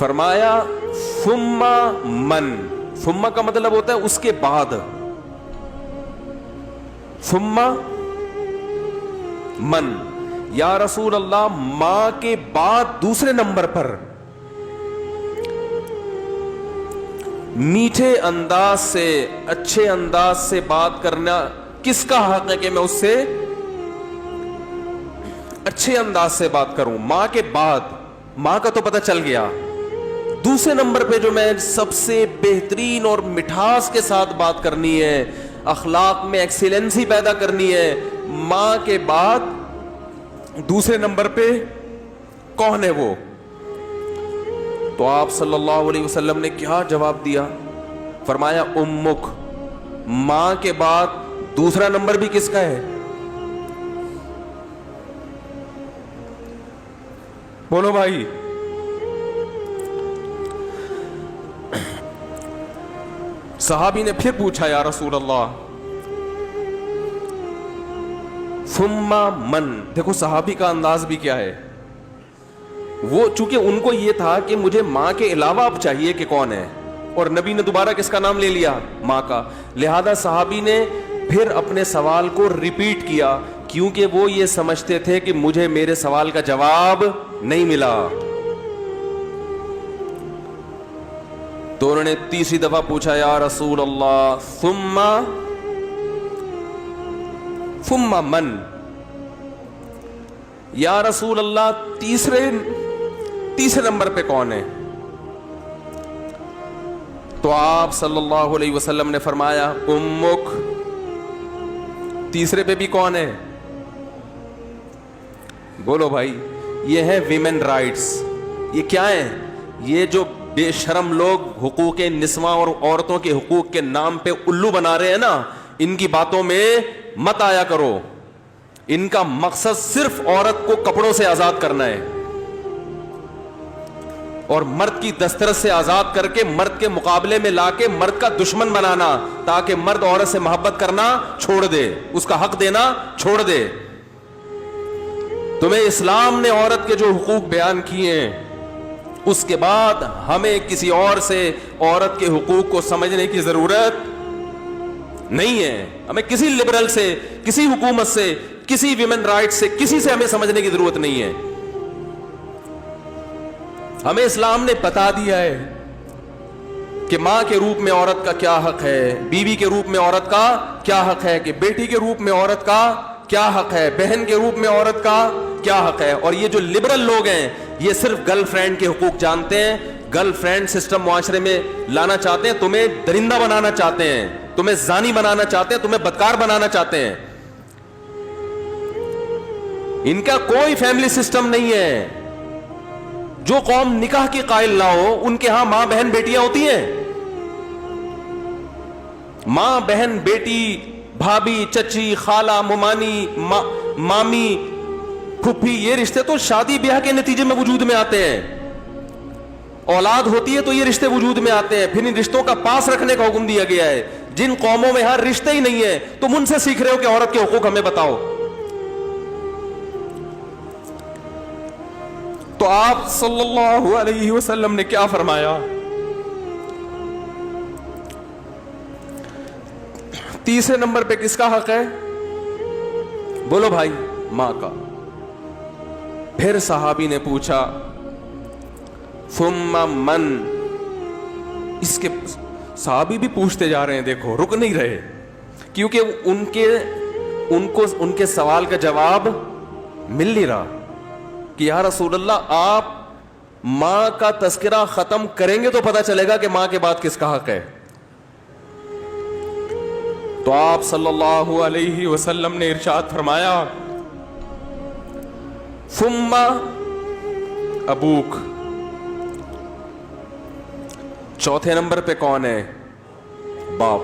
فرمایا ثم من، ثم کا مطلب ہوتا ہے اس کے بعد، ثم من، یا رسول اللہ ماں کے بعد دوسرے نمبر پر میٹھے انداز سے، اچھے انداز سے بات کرنا کس کا حق ہے کہ میں اس سے اچھے انداز سے بات کروں؟ ماں کے بعد، ماں کا تو پتہ چل گیا، دوسرے نمبر پہ جو میں سب سے بہترین اور مٹھاس کے ساتھ بات کرنی ہے، اخلاق میں ایکسیلنسی پیدا کرنی ہے، ماں کے بعد دوسرے نمبر پہ کون ہے وہ؟ تو آپ صلی اللہ علیہ وسلم نے کیا جواب دیا؟ فرمایا امک، ماں کے بعد دوسرا نمبر بھی کس کا ہے؟ بولو بھائی، صحابی نے پھر پوچھا یا رسول اللہ ثم من؟ دیکھو صحابی کا انداز بھی کیا ہے، وہ چونکہ ان کو یہ تھا کہ مجھے ماں کے علاوہ اب چاہیے کہ کون ہے، اور نبی نے دوبارہ کس کا نام لے لیا؟ ماں کا، لہذا صحابی نے پھر اپنے سوال کو ریپیٹ کیا، کیونکہ وہ یہ سمجھتے تھے کہ مجھے میرے سوال کا جواب نہیں ملا۔ تو انہوں نے تیسری دفعہ پوچھا یا رسول اللہ ثم من؟ یا رسول اللہ تیسرے نمبر پہ کون ہے؟ تو آپ صلی اللہ علیہ وسلم نے فرمایا امک، تیسرے پہ بھی کون ہے؟ بولو بھائی، یہ ہے ویمن رائٹس۔ یہ کیا ہے؟ یہ جو بے شرم لوگ حقوق نسواں اور عورتوں کے حقوق کے نام پہ الو بنا رہے ہیں نا، ان کی باتوں میں مت آیا کرو۔ ان کا مقصد صرف عورت کو کپڑوں سے آزاد کرنا ہے اور مرد کی دسترس سے آزاد کر کے مرد کے مقابلے میں لا کے مرد کا دشمن بنانا، تاکہ مرد عورت سے محبت کرنا چھوڑ دے، اس کا حق دینا چھوڑ دے۔ تمہیں اسلام نے عورت کے جو حقوق بیان کیے ہیں، اس کے بعد ہمیں کسی اور سے عورت کے حقوق کو سمجھنے کی ضرورت نہیں ہے۔ ہمیں کسی لبرل سے، کسی حکومت سے، کسی ویمن رائٹ سے، کسی سے ہمیں سمجھنے کی ضرورت نہیں ہے۔ ہمیں اسلام نے بتا دیا ہے کہ ماں کے روپ میں عورت کا کیا حق ہے، بیوی کے روپ میں عورت کا کیا حق ہے، کہ بیٹی کے روپ میں عورت کا کیا حق ہے، بہن کے روپ میں عورت کا کیا حق ہے۔ اور یہ جو لبرل لوگ ہیں، یہ صرف گرل فرینڈ کے حقوق جانتے ہیں، گرل فرینڈ سسٹم معاشرے میں لانا چاہتے ہیں، تمہیں درندہ بنانا چاہتے ہیں، تمہیں زانی بنانا چاہتے ہیں، تمہیں بدکار بنانا چاہتے ہیں۔ ان کا کوئی فیملی سسٹم نہیں ہے۔ جو قوم نکاح کی قائل نہ ہو، ان کے ہاں ماں بہن بیٹیاں ہوتی ہیں۔ ماں بہن بیٹی، بھابھی چچی خالہ ممانی مامی پھپھی، یہ رشتے تو شادی بیاہ کے نتیجے میں وجود میں آتے ہیں۔ اولاد ہوتی ہے تو یہ رشتے وجود میں آتے ہیں، پھر ان رشتوں کا پاس رکھنے کا حکم دیا گیا ہے۔ جن قوموں میں ہر رشتے ہی نہیں ہے، تم ان سے سیکھ رہے ہو کہ عورت کے حقوق ہمیں بتاؤ۔ تو آپ صلی اللہ علیہ وسلم نے کیا فرمایا؟ تیسرے نمبر پہ کس کا حق ہے؟ بولو بھائی، ماں کا۔ پھر صحابی نے پوچھا ثم من؟ اس کے صحابی بھی پوچھتے جا رہے ہیں، دیکھو رک نہیں رہے، کیونکہ ان کے سوال کا جواب مل نہیں رہا کہ یا رسول اللہ آپ ماں کا تذکرہ ختم کریں گے تو پتہ چلے گا کہ ماں کے بعد کس کا حق ہے۔ تو آپ صلی اللہ علیہ وسلم نے ارشاد فرمایا ثم ابوک، چوتھے نمبر پہ کون ہے؟ باپ۔